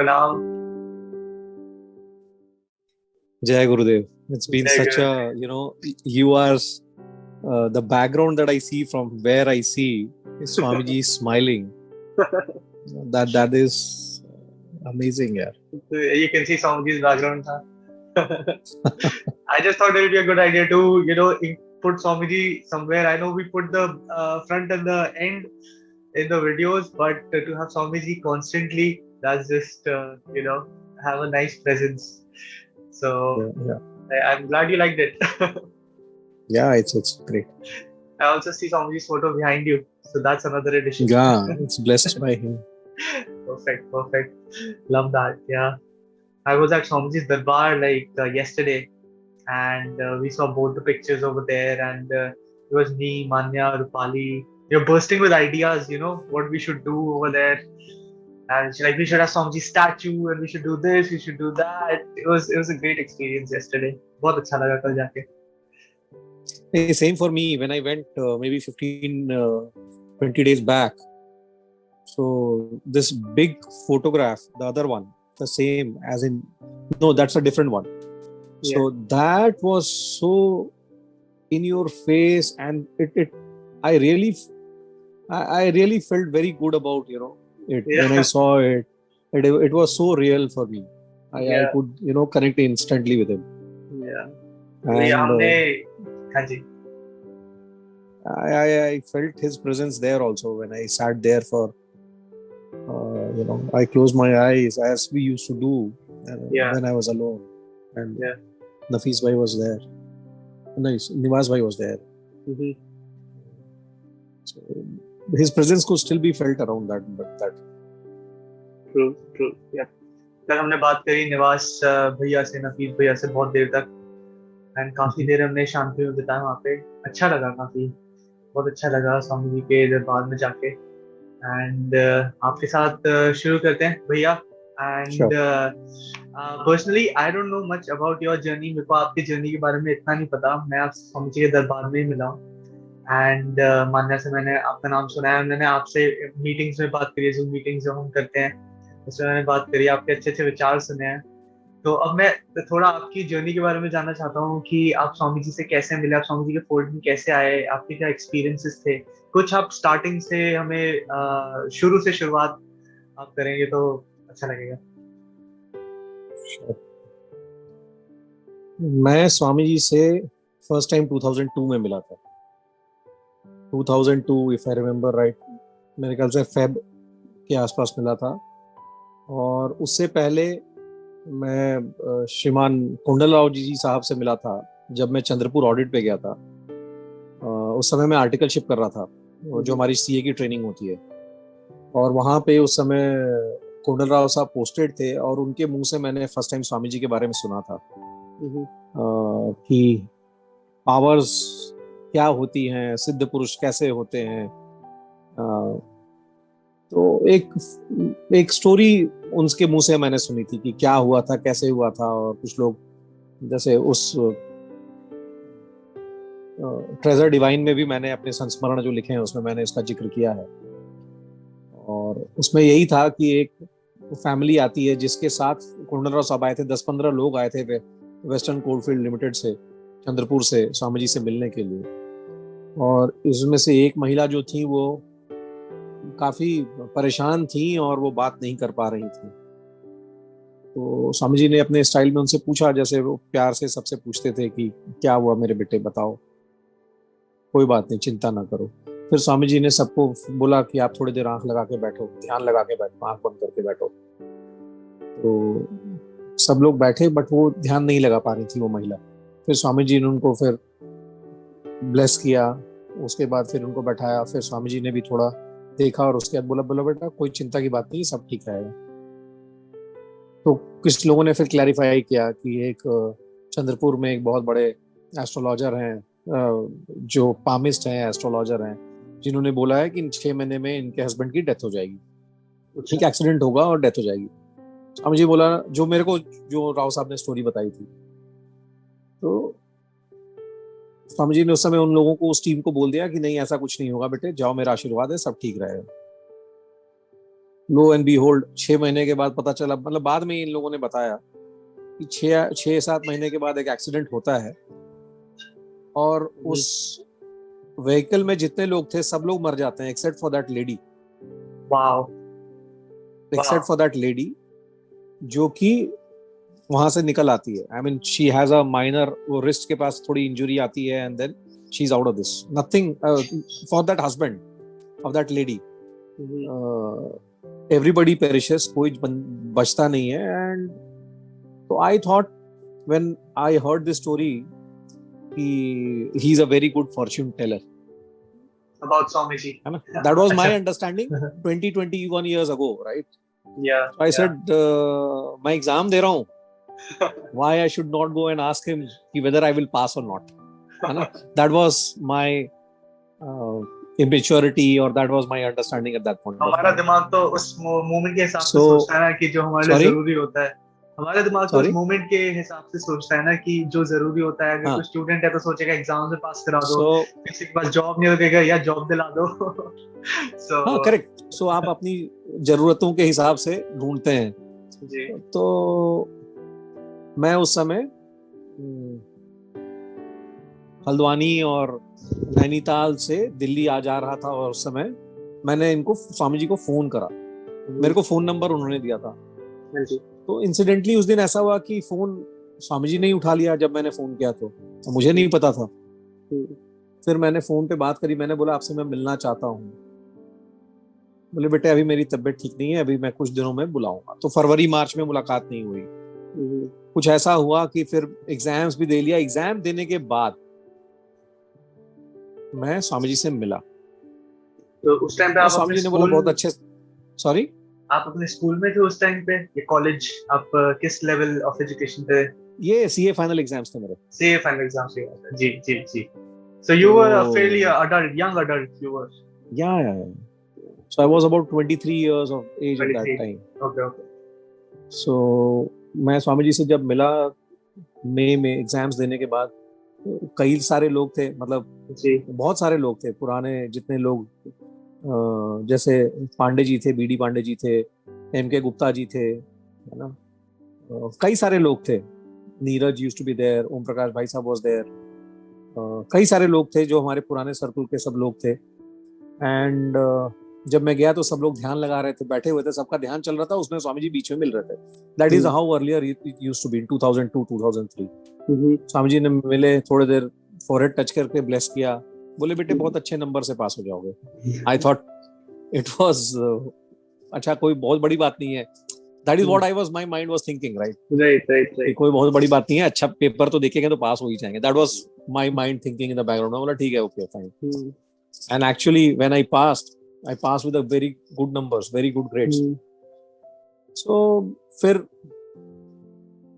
प्रणाम। Jai Gurudev. It's been जय such Guru. you are the background that I see from where I see is Swamiji smiling. That is amazing, yeah. You can see Swamiji's background था. I just thought it would be a good idea to, put Swamiji somewhere. I know we put the front and the end in the videos, but to have Swamiji constantly, that's just, have a nice presence. So Yeah. I'm glad you liked it. Yeah, it's great. I also see Swamiji's photo behind you. So that's another addition. Yeah, it's blessed by him. Perfect. Love that. Yeah. I was at Swamiji's Darbar yesterday, and we saw both the pictures over there, and it was me, Manya, Rupali. You're bursting with ideas, what we should do over there. And she's like, we should have Swamiji's statue, and we should do this, we should do that. It was a great experience yesterday. बहुत अच्छा लगा कल जाके. Hey, same for me when I went maybe 20 days back. So this big photograph, the other one, the same as in, no, that's a different one. Yeah. So that was so in your face, and I really felt very good about it Yeah. when I saw it. It was so real for me. I could connect instantly with him. Yeah. And हाँ जी. I felt his presence there also when I sat there for I closed my eyes as we used to do when I was alone, and Nafis bhai was there. Nice, Niwas bhai was there. Mm-hmm. So his presence could still be felt around that. True. Yeah. कल हमने बात करी निवास भैया से, नफीस भैया से बहुत देर तक, एंड काफी देर हमने शांति में बिताया वहाँ पे. अच्छा लगा, बहुत अच्छा लगा स्वामी जी के दरबार में जाके. एंड आपके साथ शुरू करते हैं भैया. And personally I don't know much about your journey. मेरे को आपकी जर्नी के बारे में इतना नहीं पता. मैं आप स्वामी जी के दरबार में ही मिला हूँ, एंड मान्या से मैंने आपका नाम सुना है. मैंने आपसे मीटिंग्स में बात करी है, जूम मीटिंग्स जो हम करते हैं उसमें मैंने बात करी, आपके अच्छे विचार सुने हैं. तो अब मैं थोड़ा आपकी जर्नी के बारे में जानना चाहता हूँ कि आप स्वामी जी से कैसे मिले, आप स्वामी जी के फोल्ड में कैसे आए, आपके क्या एक्सपीरियंसेस थे. कुछ आप स्टार्टिंग से हमें शुरू से शुरुआत आप करेंगे तो अच्छा लगेगा. मैं स्वामी जी से फर्स्ट टाइम 2002 में मिला था. 2002 इफ आई रिमेम्बर राइट, मेरे ख्याल से फेब के आसपास मिला था. और उससे पहले मैं श्रीमान कुंडल राव जी साहब से मिला था जब मैं चंद्रपुर ऑडिट पे गया था. उस समय मैं आर्टिकलशिप कर रहा था, जो हमारी सीए की ट्रेनिंग होती है. और वहाँ पे उस समय कुंडल राव साहब पोस्टेड थे, और उनके मुंह से मैंने फर्स्ट टाइम स्वामी जी के बारे में सुना था कि पावर्स क्या होती हैं, सिद्ध पुरुष कैसे होते हैं. तो एक स्टोरी उनके मुंह से मैंने सुनी थी कि क्या हुआ था, कैसे हुआ था. और कुछ लोग जैसे उस ट्रेजर डिवाइन में भी मैंने अपने संस्मरण जो लिखे हैं उसमें मैंने इसका जिक्र किया है. और उसमें यही था कि एक फैमिली आती है जिसके साथ कुंडल राव साहब आए थे. 10-15 लोग आए थे वेस्टर्न कोलफील्ड लिमिटेड से, चंद्रपुर से, स्वामी जी से मिलने के लिए. और इसमें से एक महिला जो थी वो काफी परेशान थी और वो बात नहीं कर पा रही थी. तो स्वामी जी ने अपने स्टाइल में उनसे पूछा, जैसे वो प्यार से सबसे पूछते थे कि क्या हुआ मेरे बेटे, बताओ, कोई बात नहीं, चिंता ना करो. फिर स्वामी जी ने सबको बोला कि आप थोड़ी देर आंख लगा के बैठो, ध्यान लगा के बैठो, आंख बंद करके बैठो. तो सब लोग बैठे, बट वो ध्यान नहीं लगा पा रही थी वो महिला. फिर स्वामी जी ने उनको फिर ब्लेस किया. उसके बाद फिर उनको बैठाया. फिर स्वामी जी ने भी थोड़ा देखा और उसके बाद बोला बेटा कोई चिंता की बात नहीं, सब ठीक रहेगा. तो कुछ लोगों ने फिर क्लैरिफाई किया कि एक चंद्रपुर में एक बहुत बड़े एस्ट्रोलॉजर हैं, जो पामिस्ट हैं, एस्ट्रोलॉजर हैं, जिन्होंने बोला है कि इन 6 महीने में इनके हस्बैंड की डेथ हो जाएगी. ठीक, एक्सीडेंट होगा और डेथ हो जाएगी. स्वामी जी बोला, जो मेरे को जो राव साहब ने स्टोरी बताई थी, तो स्वामी जी ने उस समय उन लोगों को, उस टीम को बोल दिया कि नहीं ऐसा कुछ नहीं होगा बेटे, जाओ, मेरा आशीर्वाद है, सब ठीक रहेगा. लो एंड बी होल्ड 6 महीने के बाद पता चला, मतलब बाद में इन लोगों ने बताया कि 6-7 महीने के बाद एक एक्सीडेंट होता है और उस व्हीकल में जितने लोग थे सब लोग मर जाते हैं except for that lady, wow, except for that lady जो कि वहां से निकल आती है। I mean she has a minor, वो रिस्ट के पास थोड़ी इंजरी आती है and then she is out of this, nothing for that husband of that lady, everybody perishes, कोई बचता नहीं है। एंड तो I thought when I heard this story he is a very good fortune Taylor, about Swamiji. that was my understanding 20-21 years ago, right? Yeah. So I said मैं exam दे रहा हूँ, why I should not go and ask him whether I will pass or not, है ना? That was my immaturity or that was my understanding at that point. हमारा दिमाग तो उस moment के हिसाब से सोचता है ना कि जो हमारे लिए जरूरी होता है, हमारा दिमाग तो उस मोमेंट के हिसाब से सोचता है ना कि जो जरूरी होता है। अगर कोई स्टूडेंट है तो सोचेगा एग्जाम से पास करा दो, किसी के पास जॉब नहीं होगा या जॉब दिला दो। हाँ, करेक्ट। सो आप अपनी जरूरतों के हिसाब से ढूंढते हैं जी। तो मैं उस समय हल्द्वानी और नैनीताल से दिल्ली आ जा रहा था और उस समय मैंने इनको स्वामी जी को फोन करा, मेरे को फोन नंबर उन्होंने दिया था। तो इंसिडेंटली उस दिन ऐसा हुआ कि फोन स्वामी जी ने ही उठा लिया जब मैंने फोन किया, तो मुझे नहीं पता था। फिर मैंने फोन पे बात करी, मैंने बोला आपसे मैं मिलना चाहता हूँ। बोले बेटे अभी मेरी तबीयत ठीक नहीं है, अभी मैं कुछ दिनों में बुलाऊंगा। तो फरवरी मार्च में मुलाकात नहीं हुई। कुछ ऐसा हुआ कि फिर एग्जाम्स भी दे लिया। एग्जाम देने के बाद मैं स्वामी जी से मिला। तो उस टाइम पे आप स्वामी जी ने बोला बहुत अच्छे, सॉरी आप अपने स्कूल में थे उस टाइम पे या कॉलेज? आप किस लेवल ऑफ एजुकेशन पे? ये सीए फाइनल एग्जाम्स थे मेरे। सीए फाइनल एग्जाम्स थे, जी जी जी। So you were a fairly adult, young adult. You were. Yeah. So I was about 23 years of age 23. At that time. Okay. So मैं स्वामी जी से जब मिला मई में एग्जाम्स देने के बाद, कई सारे लोग थे, मतलब जी बहुत सारे लोग थे पुराने, जितने लोग जैसे पांडे जी थे, बीडी पांडे जी थे, एमके गुप्ता जी थे, है ना, कई सारे लोग थे। Neeraj used to be there, Om Prakash भाई साहब वाज देयर, कई सारे लोग थे जो हमारे पुराने सर्कल के सब लोग थे। एंड जब मैं गया तो सब लोग ध्यान लगा रहे थे, बैठे हुए थे, सबका ध्यान चल रहा था, उसमें स्वामी जी बीच में मिल रहे थे। That is how earlier it used to be in 2002-2003। Swami ji ने मिले, थोड़ी देर फॉरहेड टच करके ब्लेस किया, बोले बेटे बहुत अच्छे नंबर से पास हो जाओगे। आई थॉट इट वाज अच्छा, कोई बहुत बड़ी बात नहीं है। That is what I was, my mind was thinking, right. कोई बहुत बड़ी बात नहीं है, अच्छा पेपर तो देखेंगे तो पास हो ही जाएंगे। That was my mind thinking in the background. बोला ठीक है, okay fine. And actually when I passed with a very good numbers, very good grades. So फिर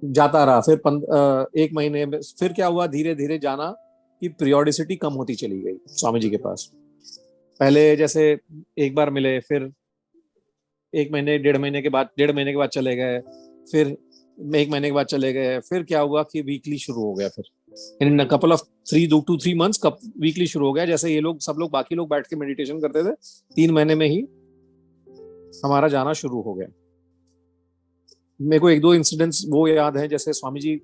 जाता रहा। फिर 1 महीने में फिर क्या हुआ, धीरे धीरे जाना की पीरियोडिसिटी कम होती चली गई स्वामी जी के पास। पहले जैसे एक बार मिले, फिर 1 महीने 1.5 महीने के बाद चले गए, फिर 1 महीने के बाद चले गए। फिर क्या हुआ कि वीकली शुरू हो गया। फिर in couple of 2 to 3 months weekly शुरू हो गया। जैसे ये लोग सब लोग बाकी लोग बैठ के मेडिटेशन करते थे, 3 महीने में ही हमारा जाना शुरू हो गया। मेरे को 1-2 इंसिडेंट्स वो याद है, जैसे स्वामी जी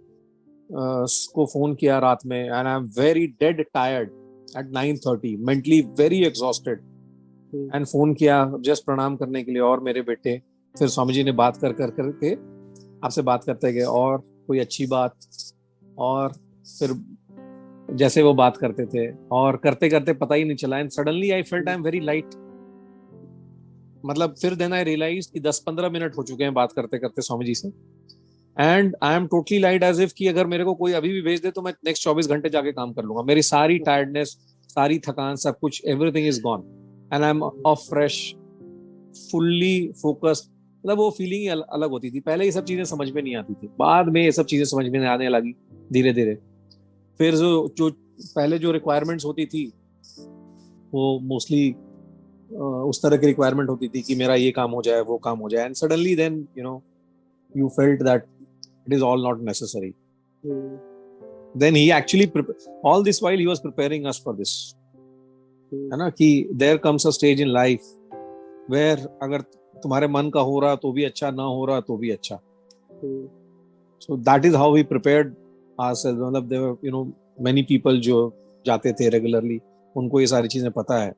को फोन किया रात में, and I am very dead tired at 9:30, mentally very exhausted, and phone किया जस्ट प्रणाम करने के लिए और मेरे बेटे। फिर स्वामी जी ने बात कर करके आपसे बात करते गए, और कोई अच्छी बात, और फिर जैसे वो बात करते थे और करते करते पता ही नहीं चला। And suddenly I felt I am very light. मतलब फिर देन आई रियलाइज कि 10-15 मिनट हो चुके हैं बात करते करते स्वामी जी से, and I am totally light, as if कि अगर मेरे को कोई अभी भी भेज दे तो मैं नेक्स्ट 24 घंटे जाके काम कर लूंगा। मेरी सारी टायर्डनेस, सारी थकान, सब कुछ, everything is gone, and I M of fresh, fully focused. मतलब वो फीलिंग ही अलग होती थी। पहले ये सब चीजें समझ में नहीं आती थी, बाद में ये सब चीजें समझ में आने लगी धीरे धीरे। फिर जो पहले जो रिक्वायरमेंट्स होती थी वो मोस्टली उस तरह की रिक्वायरमेंट होती थी कि मेरा ये काम हो जाए, वो काम हो जाए, and suddenly then you felt that it is all not necessary. Then he actually all this while he was preparing us for this, है ना, कि there comes a stage in life where अगर तुम्हारे मन का हो रहा तो भी अच्छा, ना हो रहा तो भी अच्छा. So that is how we prepared ourselves. मतलब there were, you know, many people जो जाते थे रेगुलरली, उनको ये सारी चीजें पता है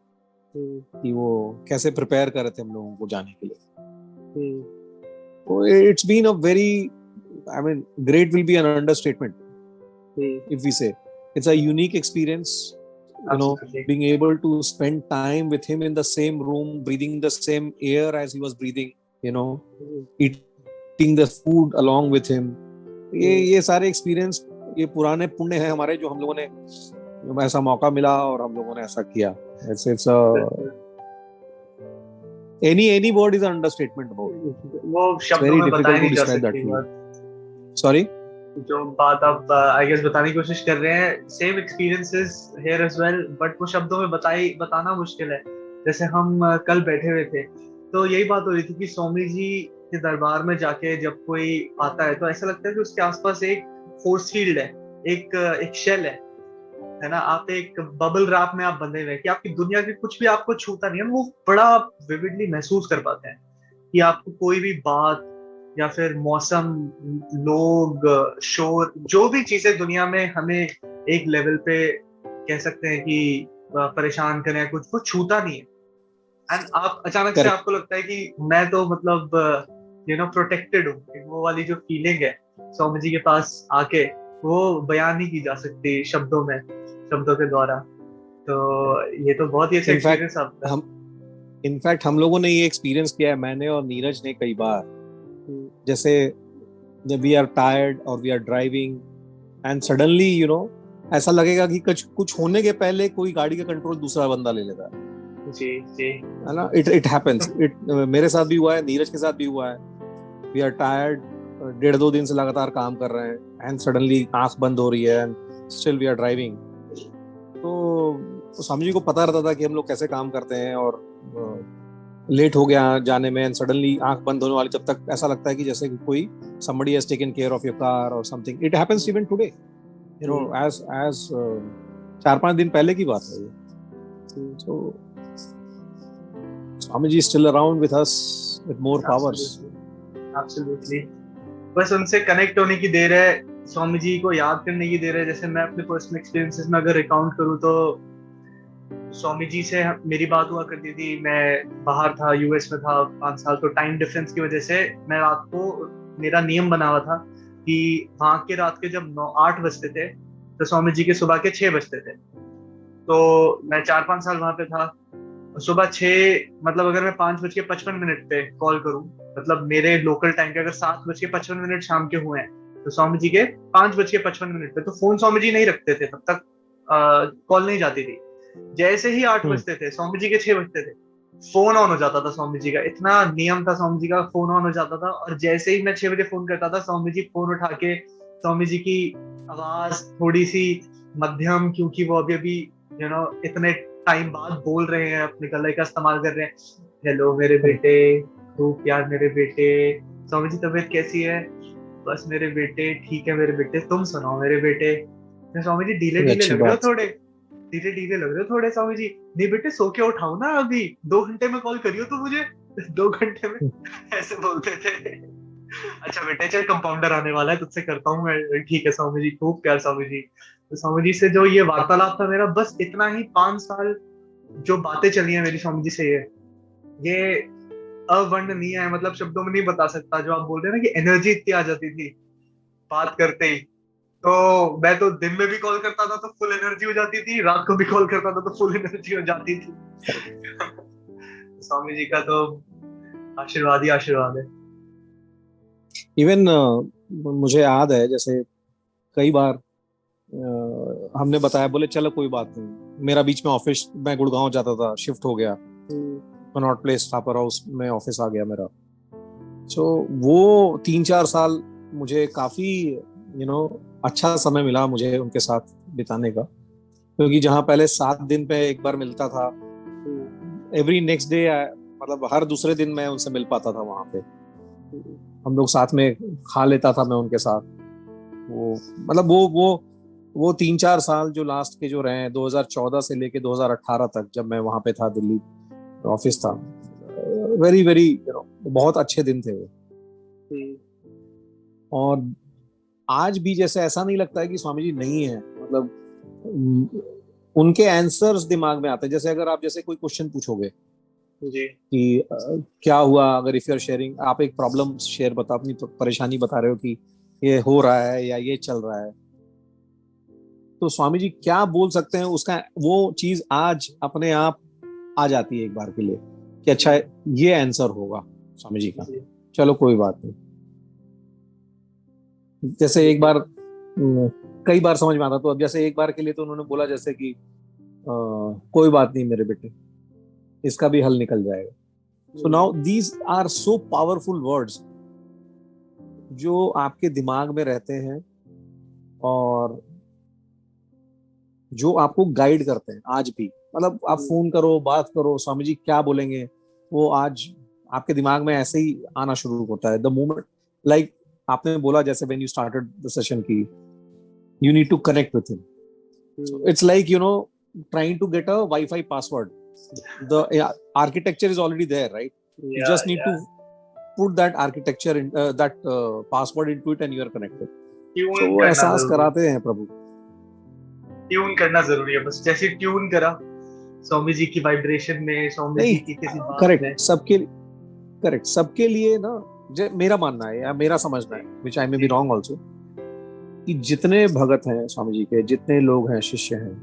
कि वो कैसे प्रिपेयर कर रहे थे हम लोगों को जाने के लिए. So it's been a very, I mean, great will be an understatement if we say it's a unique experience. You know, Absolutely. being able to spend time with him in the same room, breathing the same air as he was breathing, you know, eating the food along with him. ये सारे experience, ये पुराने पुण्य है हमारे, जो हम लोगों ने ऐसा मौका मिला और हम लोगों ने ऐसा किया. It's any word is an understatement about it. वो शब्दों में बताई नहीं जा सकती बात. Sorry? जो बात आप आई गेस बताने की कोशिश कर रहे हैं, same experiences here as well, but वो शब्दों में बताना मुश्किल है. जैसे हम कल बैठे हुए थे तो यही बात हो रही थी कि स्वामी जी के दरबार में जाके जब कोई आता है तो ऐसा लगता है कि उसके आसपास एक फोर्स फील्ड है, एक शेल है ना. आप एक बबल रैप में आप बंधे हुए हैं कि आपकी दुनिया की कुछ भी आपको छूता नहीं है. वो बड़ा विविडली महसूस कर पाते हैं कि आपको कोई भी बात या फिर मौसम, लोग, शोर, जो भी चीजें दुनिया में हमें एक लेवल पे कह सकते हैं कि परेशान करें, कुछ वो छूता नहीं है. एंड आप अचानक से आपको लगता है कि मैं तो मतलब प्रोटेक्टेड हूँ. वो वाली जो फीलिंग है स्वामी जी के पास आके, वो बयान नहीं की जा सकती शब्दों के द्वारा. तो ये तो बहुत ही अच्छा एक्सपीरियंस आपका. इनफैक्ट हम लोगों ने ये एक्सपीरियंस किया है, मैंने और नीरज ने कई बार. जैसे जब वी आर टायर्ड और we are driving and suddenly ऐसा लगेगा कि कुछ होने के पहले कोई गाड़ी का कंट्रोल दूसरा बंदा ले लेता है. जी है ना. It happens. मेरे साथ भी हुआ है, नीरज के साथ भी हुआ है. वी आर टायर्ड, 1.5-2 दिन से लगातार काम कर रहे हैं एंड सडनली आंख बंद हो रही है and still we are driving. तो स्वामी जी को पता रहता था कि हम लोग कैसे काम करते हैं, और लेट हो गया जाने में एंड सडनली आंख बंद होने वाली, जब तक ऐसा लगता है कि जैसे कि कोई somebody has taken care of your car or something. It happens even today, as 4-5 दिन पहले की बात है ये. So Swami ji is still around with us with more powers. Absolutely. बस उनसे कनेक्ट होने की देर है, स्वामी जी को याद करने की देर है. जैसे मैं अपने पर्सनल एक्सपीरियंसेस में अगर रिकाउंट करूँ तो स्वामी जी से मेरी बात हुआ करती थी. मैं बाहर था, यूएस में था 5 साल, तो टाइम डिफरेंस की वजह से मैं रात को, मेरा नियम बना हुआ था कि वहां के रात के जब 9-8 बजते थे तो स्वामी जी के सुबह के 6 बजते थे. तो मैं 4-5 साल वहां पे था. सुबह 6 मतलब अगर मैं 5:55 पे कॉल करूं, मतलब मेरे लोकल टाइम के अगर 7:55 शाम के हुए हैं, तो स्वामी जी के 5:55 पे, तो फोन स्वामी जी नहीं रखते थे, तब तक कॉल नहीं जाती थी. जैसे ही 8 बजते थे, स्वामी जी के 6 बजते थे, फोन ऑन हो जाता था स्वामी जी का. इतना नियम था स्वामी जी का, फोन ऑन हो जाता था. और जैसे ही मैं 6 बजे फोन करता था, स्वामी जी फोन उठा के, स्वामी जी की आवाज थोड़ी सी मध्यम, क्योंकि वो अभी इतने टाइम बाद बोल रहे हैं, अपने गले का इस्तेमाल कर रहे हैं. हेलो मेरे बेटे, खूब प्यार मेरे बेटे, स्वामी जी तबीयत कैसी है? बस मेरे बेटे ठीक है मेरे बेटे, तुम सुनाओ मेरे बेटे. स्वामी जी ढीले लग रहे हो थोड़े, धीरे लग रहे हो थोड़े स्वामी जी. नहीं बेटे, सो के उठाओ ना, अभी 2 घंटे में कॉल करियो तो मुझे. 2 घंटे में ऐसे बोलते थे. अच्छा बेटे चल, कंपाउंडर आने वाला है, तुझसे करता हूँ मैं. ठीक है स्वामी जी, खूब प्यार स्वामी जी. तो स्वामी जी से जो ये वार्तालाप था मेरा, बस इतना ही. 5 साल जो बातें चली हैं मेरी स्वामी जी से, ये अवर्णनीय है. मतलब शब्दों में नहीं बता सकता. जो आप बोल रहे हैं ना कि एनर्जी इतनी आ जाती थी बात करते ही, तो मैं तो दिन में भी कॉल करता था तो फुल एनर्जी हो जाती थी, रात को भी कॉल करता था तो फुल एनर्जी हो जाती थी. स्वामी जी का तो आशीर्वाद ही आशीर्वाद है. इवन मुझे याद है, जैसे कई बार हमने बताया, बोले चलो कोई बात नहीं. मेरा बीच में ऑफिस, मैं गुड़गांव जाता था, शिफ्ट हो गया, कनॉट प्लेस थापर हाउस में ऑफिस आ गया मेरा. सो वो 3-4 साल मुझे काफी अच्छा समय मिला मुझे उनके साथ बिताने का. क्योंकि जहाँ पहले 7 दिन पे एक बार मिलता था, एवरी नेक्स्ट डे, मतलब हर दूसरे दिन मैं उनसे मिल पाता था. वहां पे हम लोग साथ में खा लेता था मैं उनके साथ. वो मतलब वो 3-4 साल जो लास्ट के जो रहे हैं, 2014 से लेके 2018 तक, जब मैं वहां पे था, दिल्ली ऑफिस था, वेरी वेरी बहुत अच्छे दिन थे वो। हम्म, और आज भी जैसे ऐसा नहीं लगता है कि स्वामी जी नहीं है, मतलब उनके आंसर्स दिमाग में आते हैं। जैसे अगर आप जैसे कोई क्वेश्चन पूछोगे जी कि क्या हुआ, अगर इफ यू आर शेयरिंग, आप एक प्रॉब्लम शेयर बता, अपनी परेशानी बता रहे हो कि ये हो रहा है या ये चल रहा है, तो स्वामी जी क्या बोल सकते हैं उसका, वो चीज आज अपने आप आ जाती है एक बार के लिए कि अच्छा ये आंसर होगा स्वामी जी का। जी चलो कोई बात नहीं। जैसे एक बार कई बार समझ में आता, तो अब जैसे एक बार के लिए तो उन्होंने बोला जैसे कि कोई बात नहीं मेरे बेटे, इसका भी हल निकल जाएगा। So now these are so powerful words जो आपके दिमाग में रहते हैं और जो आपको गाइड करते हैं आज भी। मतलब आप फोन करो, बात करो, स्वामी जी क्या बोलेंगे, वो आज आपके दिमाग में ऐसे ही आना शुरू होता है द मोमेंट। लाइक आपने बोला जैसे when you started the session की you need to connect with him, it's like trying to get a wifi password. the architecture is already there, right? You या just need to put that architecture in that password into it and you are connected. Tune So वो करना एहसास जरूरी है, कराते हैं प्रभु। Tune करना जरूरी है। बस जैसे ट्यून करा स्वामी जी की वाइब्रेशन में, स्वामी नहीं, जी की किसी बात में। करेक्ट सबके लिए ना, मेरा मानना है या मेरा समझना है, which I may be ji wrong also, कि जितने भगत हैं स्वामी जी के, जितने लोग हैं, शिष्य हैं,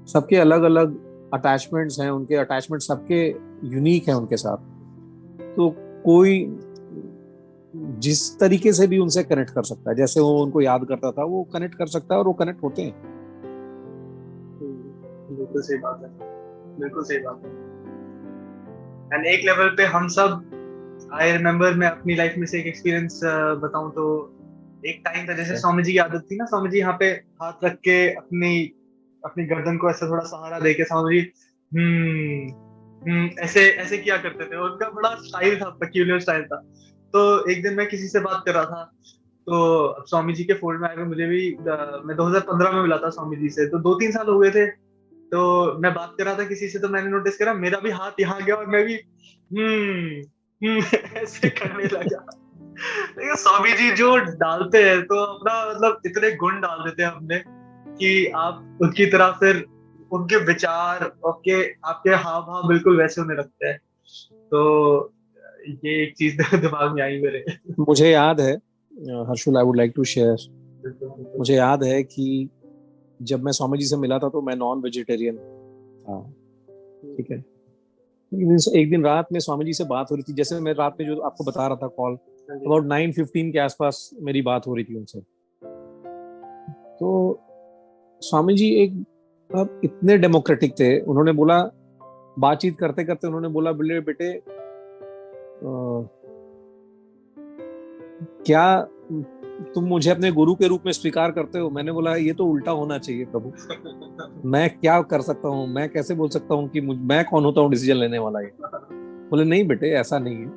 सबके अलग अलग अटैचमेंट्स हैं, उनके अटैचमेंट सबके यूनिक हैं उनके साथ। तो कोई जिस तरीके से भी उनसे कनेक्ट कर सकता है, जैसे वो उनको याद करता था वो कनेक्ट कर सकता है और वो कनेक्ट होते हैं। बिल्कुल सही बात है, बिल्कुल सही बात है। एंड एक लेवल पे हम सब, आई रिमेम्बर, मैं अपनी लाइफ में से एक एक्सपीरियंस बताऊं तो, एक टाइम था जैसे स्वामी जी की आदत थी ना, स्वामी जी यहाँ पे हाथ रख के अपनी अपनी गर्दन को ऐसे थोड़ा सहारा देके स्वामी जी ऐसे ऐसे किया करते थे। उनका बड़ा स्टाइल था, पेक्यूलियर स्टाइल था। तो एक दिन मैं किसी से बात कर रहा था, तो अब स्वामी जी के फोल्ड में आए हुए मुझे भी मैं 2015 में मिला था स्वामी जी से, तो 2-3 साल हो गए थे। तो मैं बात कर रहा था किसी से, तो मैंने नोटिस करा मेरा भी हाथ यहाँ गया और मैं भी ऐसे करने लगा। देखो स्वामी जी जो डालते हैं तो अपना मतलब इतने गुण डाल देते हैं अपने कि आप उनकी तरह फिर उनके विचार, आपके आपके हाव भाव बिल्कुल वैसे होने लगते हैं। तो ये एक चीज दिमाग में आई मेरे। मुझे याद है, Harshul, I would like to share. बिल्कुल बिल्कुल। मुझे याद है कि जब मैं स्वामी जी से मिला था तो मैं नॉन वेजिटेरियन था, ठीक है। एक दिन रात में स्वामी जी से बात हो रही थी, जैसे मैं रात में जो आपको बता रहा था कॉल, अबाउट 9:15 के आसपास मेरी बात हो रही थी उनसे। तो स्वामी जी एक अब इतने डेमोक्रेटिक थे, उन्होंने बोला, बातचीत करते करते उन्होंने बोला, बोले बेटे क्या तुम मुझे अपने गुरु के रूप में स्वीकार करते हो? मैंने बोला ये तो उल्टा होना चाहिए प्रभु, मैं क्या कर सकता हूँ, मैं कैसे बोल सकता हूँ कि मैं कौन होता हूँ डिसीजन लेने वाला? ये बोले नहीं बेटे ऐसा नहीं है,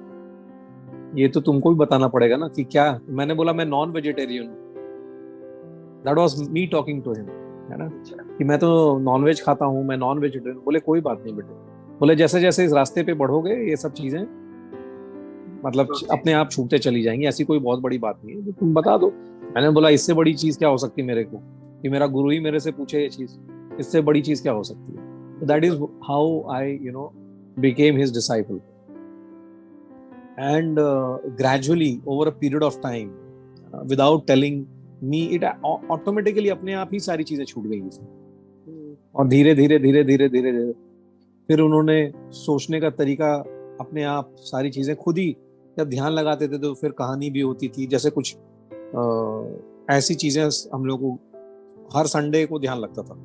ये तो तुमको भी बताना पड़ेगा ना कि क्या। मैंने बोला मैं नॉन वेजिटेरियन हूँ, that was me talking to him, है ना, कि मैं तो नॉन वेज खाता हूँ, मैं नॉन वेजिटेरियन। बोले कोई बात नहीं बेटे, बोले जैसे जैसे इस रास्ते पे बढ़ोगे ये सब चीजें मतलब अपने आप छूटते चली जाएंगी, ऐसी कोई बहुत बड़ी बात नहीं है, तो तुम बता दो। मैंने बोला इससे बड़ी चीज क्या हो सकती है मेरे को, कि मेरा गुरु ही मेरे से पूछे ये चीज, इससे बड़ी चीज क्या हो सकती है? That is how I became his disciple. And gradually over a period of time, without telling me, it automatically अपने आप ही सारी चीजें छूट गई थी। और धीरे धीरे धीरे धीरे धीरे धीरे फिर उन्होंने सोचने का तरीका अपने आप सारी चीजें खुद ही, जब ध्यान लगाते थे तो फिर कहानी भी होती थी। जैसे कुछ ऐसी चीजें हम लोग को हर संडे को ध्यान लगता था,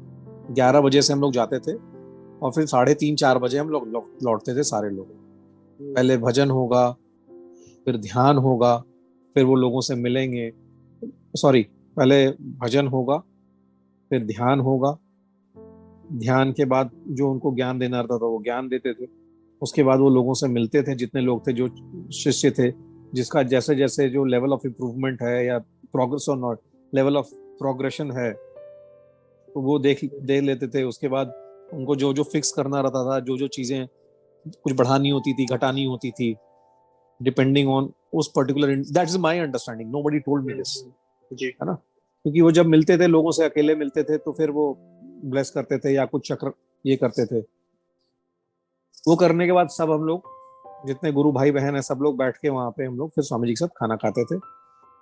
11 बजे से हम लोग जाते थे और फिर 3:30-4 बजे हम लोग लौटते थे सारे लोग। पहले भजन होगा, फिर ध्यान होगा, फिर वो लोगों से मिलेंगे, सॉरी, पहले भजन होगा, फिर ध्यान होगा, ध्यान के बाद जो उनको ज्ञान देना रहता था वो ज्ञान देते थे, उसके बाद वो लोगों से मिलते थे, जितने लोग थे, जो शिष्य थे, जिसका जैसे जैसे जो लेवल ऑफ इम्प्रूवमेंट है या प्रोग्रेस और नॉट लेवल ऑफ प्रोग्रेशन है तो वो देख लेते थे। उसके बाद उनको जो जो फिक्स करना रहता था, जो जो चीजें कुछ बढ़ानी होती थी, घटानी होती थी, डिपेंडिंग ऑन उस particular, that is my understanding, nobody told me this, जी है ना। क्योंकि वो जब मिलते थे लोगों से, अकेले मिलते थे, तो फिर वो ब्लेस करते थे या कुछ चक्र ये करते थे। वो करने के बाद सब हम लोग जितने गुरु भाई बहन है सब लोग बैठ के वहां पे हम लोग फिर स्वामी जी के साथ खाना खाते थे।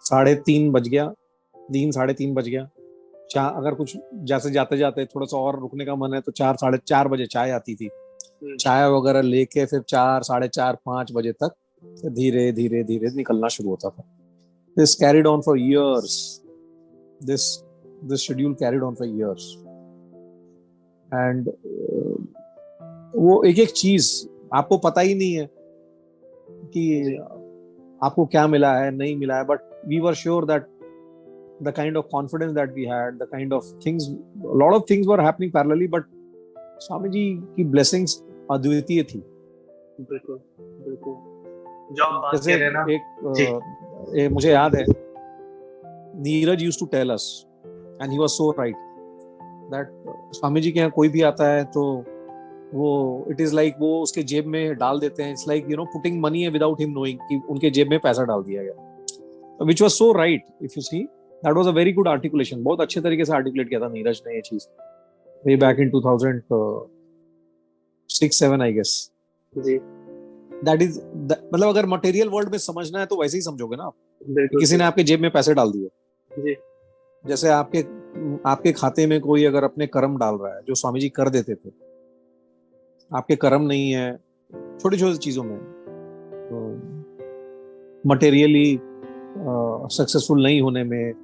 3:30 बज गया, 3 साढ़े 3 बज गया। अगर कुछ जैसे जाते जाते थोड़ा सा और रुकने का मन है तो 4 साढ़े 4 बजे चाय आती थी। चाय वगैरह लेके फिर 4 साढ़े 4 5 बजे तक धीरे धीरे धीरे निकलना शुरू होता था। This carried on for years, this this schedule carried on for years. And वो एक एक चीज आपको पता ही नहीं है कि आपको क्या मिला है नहीं मिला है, but we were sure that the kind of confidence that we had, the kind of things, a lot of things were happening parallelly, but Swami ji की blessings अद्वितीय थी। बिल्कुल बिल्कुल, जो आप बात जैसे कर रहे हैं ना, एक मुझे याद है, Neeraj used to tell us and he was so right that Swami ji के यहाँ कोई भी आता है तो वो इट इज लाइक वो उसके जेब में डाल देते हैं, it's like putting money without him knowing कि उनके जेब में पैसा डाल दिया गया, which was so right if you see. That was a very good articulation. बहुत अच्छे तरीके से आर्टिकुलेट किया था नीरज ने ये चीज, way back in 2006-7 I guess. Ji That is मतलब अगर मटेरियल वर्ल्ड में समझना है तो वैसे ही समझोगे ना आप, बिल्कुल, किसी ने आपके जेब में पैसे डाल दिए। जी जैसे आपके खाते में कोई अगर अपने कर्म डाल रहा है, जो स्वामी जी कर देते थे, आपके कर्म नहीं है छोटी छोटी चीजों में, मटेरियली सक्सेसफुल नहीं होने में,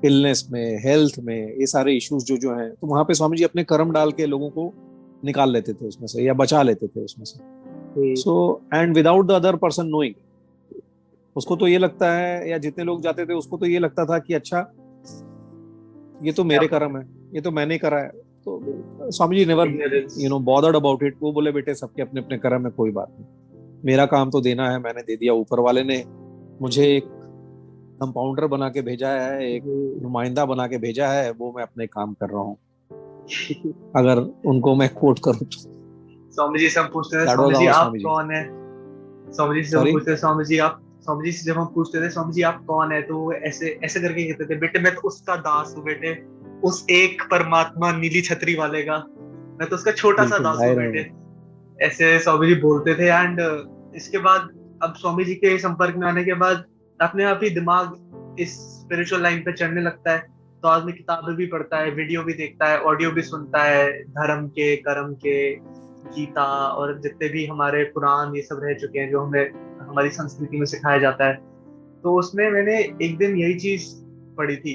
इलनेस में, हेल्थ में, ये सारे इश्यूज जो हैं, तो वहां पे स्वामी जी अपने कर्म डाल के लोगों को निकाल लेते थे उसमें से या बचा लेते थे उसमें से। So and without the other person knowing, उसको तो ये लगता है, या जितने लोग जाते थे उसको तो ये लगता था कि अच्छा ये तो मेरे कर्म है, ये तो मैंने करा है। तो स्वामी जी नेवर बॉदर्ड अबाउट इट। वो बोले बेटे सबके अपने अपने कर्म है, कोई बात नहीं, मेरा काम तो देना है, मैंने दे दिया, ऊपर वाले ने मुझे एक कंपाउंडर बना के भेजा है, एक नुमाइंदा बना के भेजा है, वो मैं अपने काम कर रहा हूँ। अगर उनको मैं कोट करूँ तो स्वामी जी से हम पूछते थे स्वामी जी आप कौन है, स्वामी जी से हम पूछते थे स्वामी जी आप, स्वामी जी से जब हम पूछते थे स्वामी जी आप कौन है, तो वो ऐसे ऐसे करके कहते थे बेटे मैं तो उसका दास हूँ बेटे, उस एक परमात्मा नीली छतरी वाले का, मैं तो उसका छोटा सा दास हूँ बेटे, ऐसे स्वामी जी बोलते थे। एंड इसके बाद अब स्वामी जी के संपर्क में आने के बाद अपने आप ही दिमाग इस स्पिरिचुअल लाइन पे चढ़ने लगता है, तो आदमी किताबें भी पढ़ता है, वीडियो भी देखता है, ऑडियो भी सुनता है, धर्म के, कर्म के, गीता और जितने भी हमारे पुराण ये सब रह चुके हैं जो हमें हमारी संस्कृति में सिखाया जाता है। तो उसमें मैंने एक दिन यही चीज पढ़ी थी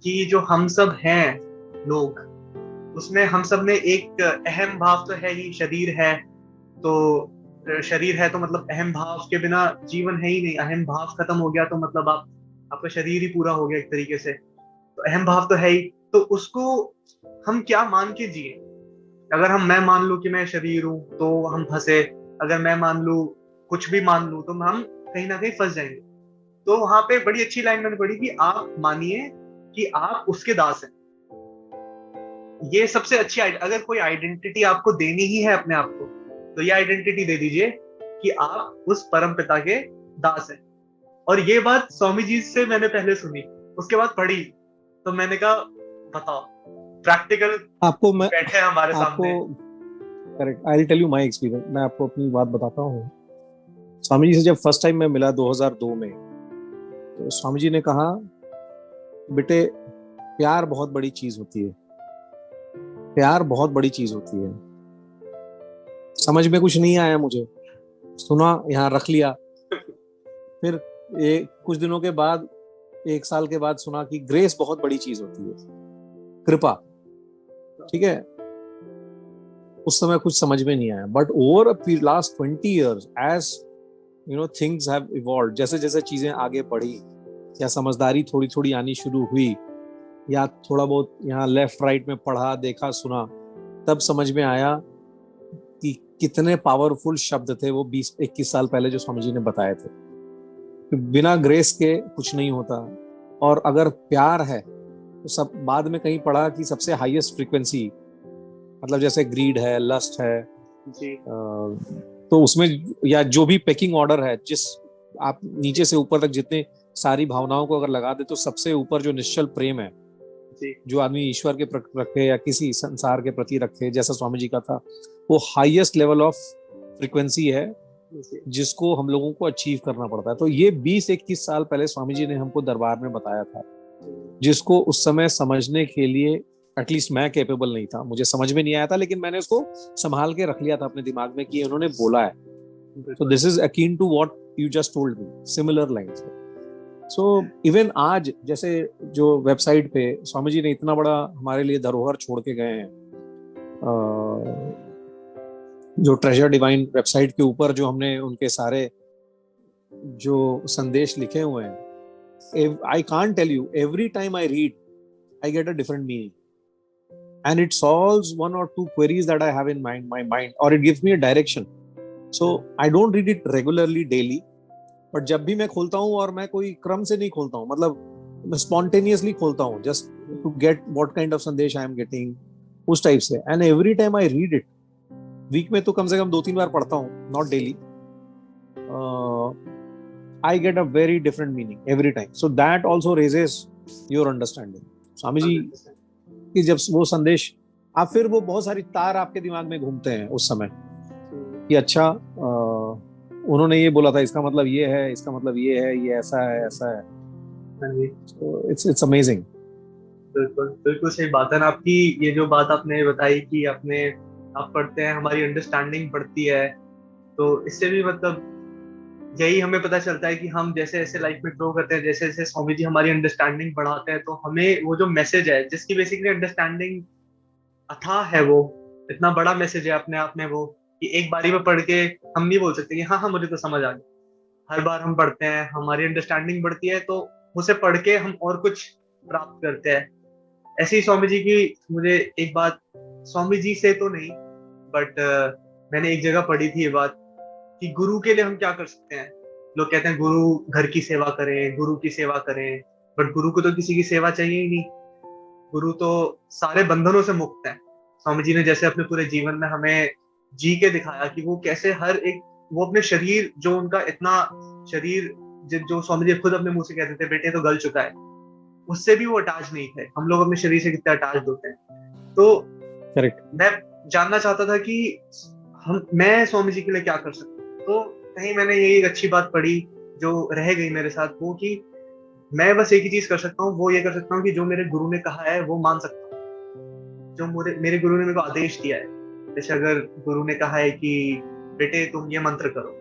कि जो हम सब हैं लोग, उसमें हम सब में एक अहम भाव तो है ही, शरीर है तो शरीर है तो मतलब अहम भाव के बिना जीवन है ही नहीं, अहम भाव खत्म हो गया तो मतलब आपका शरीर ही पूरा हो गया एक तरीके से, तो अहम भाव तो है ही। तो उसको हम क्या मान के जिए, अगर मैं मान लूं कि मैं शरीर हूं तो हम फंसे, अगर मैं मान लूं कुछ भी मान लूं तो हम कहीं ना कहीं फंस जाएंगे। तो वहां पे बड़ी अच्छी लाइन मैंने पढ़ी कि आप मानिए कि आप उसके दास हैं। ये सबसे अच्छी अगर कोई आइडेंटिटी आपको देनी ही है अपने आप को, तो ये आइडेंटिटी दे दीजिए कि आप उस परम पिता के दास हैं। और ये बात स्वामी जी से मैंने पहले सुनी, उसके बाद पढ़ी, तो मैंने कहा बताओ, प्रैक्टिकल आपको मैं बैठे हमारे सामने। Correct, I will tell you my experience. मैं आपको अपनी बात बताता हूँ। स्वामी जी से जब फर्स्ट टाइम मैं मिला 2002 में, तो स्वामी जी ने कहा बेटे प्यार बहुत बड़ी चीज होती है, प्यार बहुत बड़ी चीज होती है। समझ में कुछ नहीं आया मुझे, सुना, यहाँ रख लिया। फिर कुछ दिनों के बाद, 1 साल के बाद सुना कि ग्रेस बहुत बड़ी चीज होती है, कृपा। ठीक है, उस समय कुछ समझ में नहीं आया, but over last 20 years as things have evolved, जैसे जैसे चीजें आगे बढ़ी या समझदारी थोड़ी थोड़ी आनी शुरू हुई, या थोड़ा बहुत यहाँ लेफ्ट राइट में पढ़ा, देखा, सुना, तब समझ में आया कि कितने पावरफुल शब्द थे वो 20-21 साल पहले जो स्वामी जी ने बताए थे। बिना ग्रेस के कुछ नहीं होता, और अगर प्यार है तो सब बाद में कहीं पढ़ा कि सबसे हाईएस्ट फ्रीक्वेंसी, मतलब जैसे ग्रीड है, लस्ट है, जी तो उसमें या जो भी पेकिंग ऑर्डर है, जिस आप नीचे से ऊपर तक जितने सारी भावनाओं को अगर लगा दे, तो सबसे ऊपर जो निश्चल प्रेम है, जी जो आदमी ईश्वर के प्रति रखे या किसी संसार के प्रति रखे, जैसा स्वामी जी का था, वो हाईएस्ट लेवल ऑफ फ्रीक्वेंसी है जी जिसको हम लोगों को अचीव करना पड़ता है। तो ये 20-21 साल पहले स्वामी जी ने हमको दरबार में बताया था, जिसको उस समय समझने के लिए एटलीस्ट मैं कैपेबल नहीं था, मुझे समझ में नहीं आया था, लेकिन मैंने उसको संभाल के रख लिया था अपने दिमाग में कि उन्होंने बोला है। तो बिल्कुल this is akin to what you just told me, similar lines. So even आज जैसे जो वेबसाइट पे स्वामी जी ने इतना बड़ा हमारे लिए धरोहर छोड़ के गए हैं, जो ट्रेजर डिवाइन वेबसाइट के ऊपर जो हमने उनके सारे जो संदेश लिखे हुए हैं, I can't tell you, every time I read I get a different meaning, and it solves one or two queries that I have in my mind, or it gives me a direction. So I don't read it regularly daily, but जब भी मैं खोलता हूँ, और मैं कोई क्रम से नहीं खोलता हूँ, मतलब spontaneously खोलता हूँ, just to get what kind of संदेश I am getting, उस टाइप से। and every time I read it, week में तो कम से कम 2-3 बार पढ़ता हूँ, not daily, I get a very different meaning every time. So that also raises your understanding. Swami ji 100%। कि जब वो संदेश आप, फिर वो बहुत सारी तार आपके दिमाग में घूमते हैं उस समय कि अच्छा, उन्होंने ये बोला था, इसका मतलब ये है, इसका मतलब ये है, ये ऐसा है, ऐसा है। हाँ जी So it's amazing. बिल्कुल बिल्कुल सही बात है ना आपकी। ये जो बात आपने बताई कि आप पढ़ते हैं, हमारी अंडरस्टैंडिंग बढ़ती है, तो इससे भी मतलब यही हमें पता चलता है कि हम जैसे जैसे लाइफ में ग्रो करते हैं, जैसे जैसे स्वामी जी हमारी अंडरस्टैंडिंग बढ़ाते हैं, तो हमें वो जो मैसेज है, जिसकी बेसिकली अंडरस्टैंडिंग अथाह है, वो इतना बड़ा मैसेज है अपने आप में, वो कि एक बारी में पढ़ के हम नहीं बोल सकते कि हाँ हाँ मुझे तो समझ आ गया। हर बार हम पढ़ते हैं, हमारी अंडरस्टैंडिंग बढ़ती है, तो उसे पढ़ के हम और कुछ प्राप्त करते हैं। ऐसे ही स्वामी जी की मुझे एक बात, स्वामी जी से तो नहीं, बट मैंने एक जगह पढ़ी थी ये बात कि गुरु के लिए हम क्या कर सकते हैं। लोग कहते हैं गुरु घर की सेवा करें, गुरु की सेवा करें, बट गुरु को तो किसी की सेवा चाहिए ही नहीं। गुरु तो सारे बंधनों से मुक्त है। स्वामी जी ने जैसे अपने पूरे जीवन में हमें जी के दिखाया कि वो कैसे हर एक, वो अपने शरीर, जो उनका इतना शरीर, जो स्वामी जी खुद अपने मुंह से कहते थे बेटे तो गल चुका है, उससे भी वो अटैच नहीं थे। हम लोग अपने शरीर से कितने अटैच होते हैं। तो करेक्ट। मैं जानना चाहता था कि मैं स्वामी जी के लिए क्या कर सकता हूँ। तो कहीं मैंने यही एक अच्छी बात पढ़ी जो रह गई मेरे साथ, वो कि मैं बस एक ही चीज कर सकता हूँ, वो ये कर सकता हूँ कि जो मेरे गुरु ने कहा है वो मान सकता हूँ। जो मेरे गुरु ने मेरे को आदेश दिया है, जैसे अगर गुरु ने कहा है कि बेटे तुम ये मंत्र करो,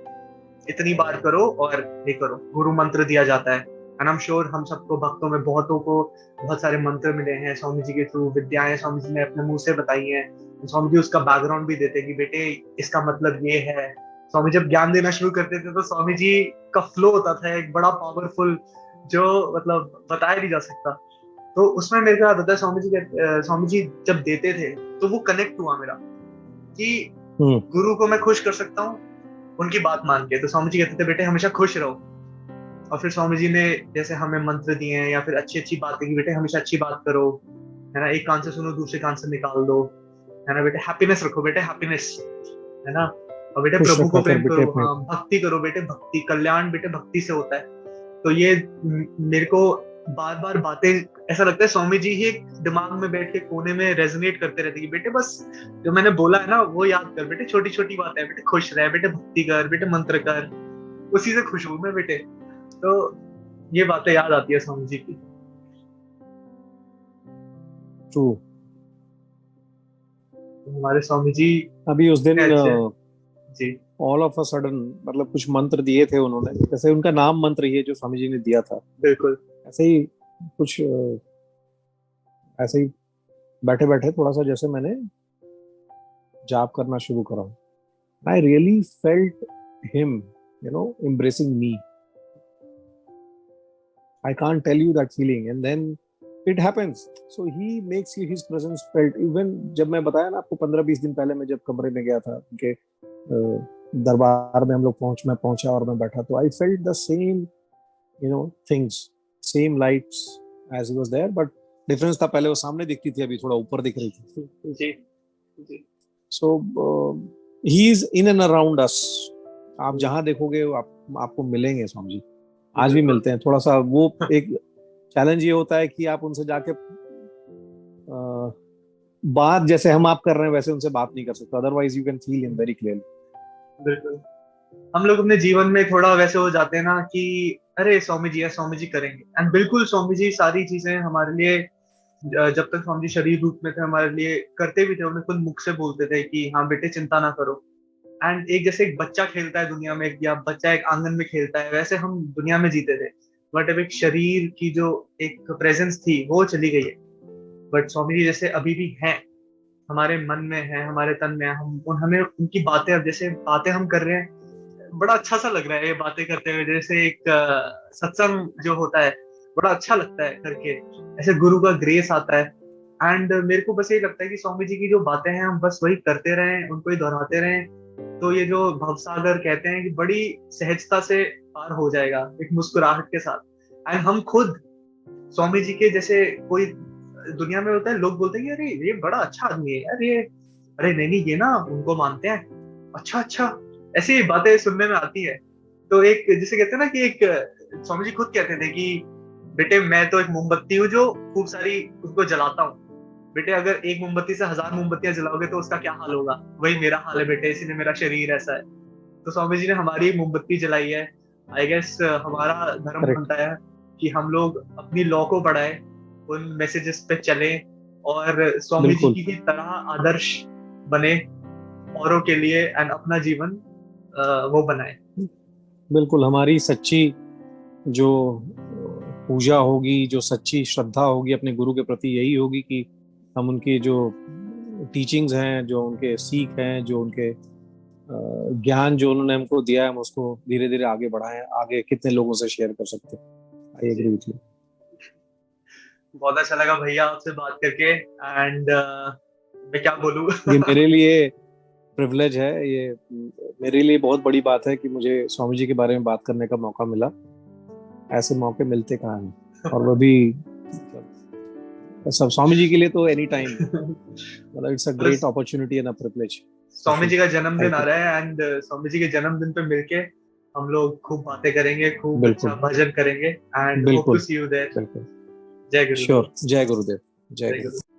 इतनी बार करो और ये करो, गुरु मंत्र दिया जाता है। एंड आई एम श्योर हम सबको, भक्तों में बहुतों को बहुत सारे मंत्र मिले हैं स्वामी जी के थ्रू, विद्याएं स्वामी जी ने अपने मुंह से बताई हैं। स्वामी जी उसका बैकग्राउंड भी देते हैं कि बेटे इसका मतलब ये है। स्वामी जब ज्ञान देना शुरू करते थे तो स्वामी जी का फ्लो होता था एक बड़ा पावरफुल, जो मतलब बताया नहीं जा सकता। तो उसमें मेरे को याद आता है स्वामी जी जब देते थे तो वो कनेक्ट हुआ मेरा कि गुरु को मैं खुश कर सकता हूँ उनकी बात मान के। तो स्वामी जी कहते थे बेटे हमेशा खुश रहो। और फिर स्वामी जी ने जैसे हमें मंत्र दिए हैं या फिर अच्छी अच्छी बातें की, बेटे हमेशा अच्छी बात करो, है ना, एक कान से सुनो दूसरे कान से निकाल दो, है ना बेटे, हैप्पीनेस रखो बेटे, हैप्पीनेस, है ना, और बेटे खुश प्रभु को रखा कर प्रेम बेटे करो, अपने हाँ भक्ति करो बेटे, भक्ति कल्याण बेटे भक्ति से होता है। तो ये मेरे को बार बार बातें, ऐसा लगता है स्वामी जी ही एक दिमाग में बैठ के कोने में रेजोनेट करते रहते कि बेटे बस जो मैंने बोला है ना वो याद कर बेटे, छोटी छोटी बात है बेटे, खुश रह बेटे, भक्ति कर बेटे, मंत्र कर, उसी से खुश हूं मैं बेटे। तो ये बातें याद आती है स्वामी जी की। ट्रू। हमारे स्वामी जी अभी उस दिन अच्छे हैं। जी ऑल ऑफ अ सडन, मतलब कुछ मंत्र दिए थे उन्होंने, जैसे उनका नाम मंत्र ही है जो स्वामी जी ने दिया था, बिल्कुल। ऐसे ही कुछ ऐसे ही बैठे बैठे थोड़ा सा जैसे मैंने जाप करना शुरू करा, I really felt him, embracing me. I can't tell you that feeling, and then it happens. So he makes his presence felt. Even जब मैं बताया ना आपको 15-20 दिन पहले, मैं जब कमरे में गया था उनके दरबार में, हम लोग मैं पहुंचा और मैं बैठा, तो I felt the same, things, same lights as he was there, but difference था, पहले वो सामने दिखती थी, अभी थोड़ा ऊपर दिख रही थी। जी जी So he is in and around us. आप जहां देखोगे आपको मिलेंगे स्वामी जी, आज भी मिलते हैं। थोड़ा सा वो एक चैलेंज ये होता है कि आप उनसे जाके बात जैसे हम आप कर रहे हैं वैसे उनसे बात नहीं कर सकते, otherwise you can feel in very clearly. बिल्कुल। हम लोग अपने जीवन में थोड़ा वैसे हो जाते हैं ना कि अरे स्वामी जी है, स्वामी जी करेंगे। एंड बिल्कुल स्वामी जी सारी चीजें हमारे लिए, जब तक स्वामी जी शरीर रूप में थे हमारे लिए करते भी थे। उन्हें खुद मुख से बोलते थे कि हाँ बेटे चिंता ना करो। एंड एक जैसे एक बच्चा खेलता है दुनिया में, या बच्चा एक आंगन में खेलता है, वैसे हम दुनिया में जीते थे। बट अब एक शरीर की जो एक प्रेजेंस थी वो चली गई है। बट स्वामी जी जैसे अभी भी हैं, हमारे मन में है, हमारे तन में है। हमें उनकी बातें, अब जैसे बातें हम कर रहे हैं, बड़ा अच्छा सा लग रहा है ये बातें करते हुए। जैसे एक सत्संग जो होता है बड़ा अच्छा लगता है करके, ऐसे गुरु का ग्रेस आता है। एंड मेरे को बस ये लगता है कि स्वामी जी की जो बातें हैं हम बस वही करते रहें, उनको ही दोहराते रहें। तो ये जो भवसागर कहते हैं कि बड़ी सहजता से पार हो जाएगा, एक मुस्कुराहट के साथ। एंड हम खुद स्वामी जी के जैसे, कोई दुनिया में होता है लोग बोलते हैं कि अरे ये बड़ा अच्छा आदमी है यार ये, अरे नहीं नहीं ये ना उनको मानते हैं, अच्छा अच्छा, ऐसी बातें सुनने में आती है। तो एक जिसे कहते हैं ना कि एक स्वामी जी खुद कहते थे कि बेटे मैं तो एक मोमबत्ती हूँ जो खूब सारी उसको जलाता हूँ। बेटे अगर एक मोमबत्ती से 1000 मोमबत्तियां जलाओगे तो उसका क्या हाल होगा, वही मेरा हाल है बेटे, इसीलिए मेरा शरीर ऐसा है। तो स्वामी जी ने हमारी मोमबत्ती जलाई है। आई गेस हमारा धर्म करेक्ट। बनता है कि हम लोग अपनी लॉ को बढ़ाए, उन मैसेजेस पे चले, और स्वामी जी बिल्कुल की तरह आदर्श बने औरों के लिए, एंड अपना जीवन वो बनाए। बिल्कुल। हमारी सच्ची जो पूजा होगी, जो सच्ची श्रद्धा होगी अपने गुरु के प्रति, यही होगी कि हम उनकी जो टीचिंग्स हैं, जो उनके सीख हैं, जो उनके ज्ञान जो उन्होंने हमको दिया है, हम उसको धीरे धीरे आगे बढ़ाएं। आगे कितने लोगों से शेयर कर सकते हैं। I agree with you. बहुत अच्छा लगा भैया आपसे बात करके। एंड मैं क्या बोलूं ये मेरे लिए प्रिविलेज है, ये मेरे लिए बहुत बड़ी बात है कि मुझे स्वामी जी के बारे में बात करने का मौका मिला। ऐसे मौके मिलते कहाँ हैं, और वो भी सब स्वामी जी के लिए तो एनी टाइम, मतलब इट्स अ ग्रेट बस opportunity and a privilege for Swami sure. Ji का जन्मदिन थैंक आ यू। रहा है, एंड स्वामी जी के जन्मदिन पे मिलके हम लोग खूब बातें करेंगे, खूब अच्छा बिल्कुल भजन करेंगे। एंड होप टू बिल्कुल सी यू देयर। बिल्कुल। जय गुरुदेव। श्योर। जय गुरुदेव। जय जय गुरुदेव। गुरु।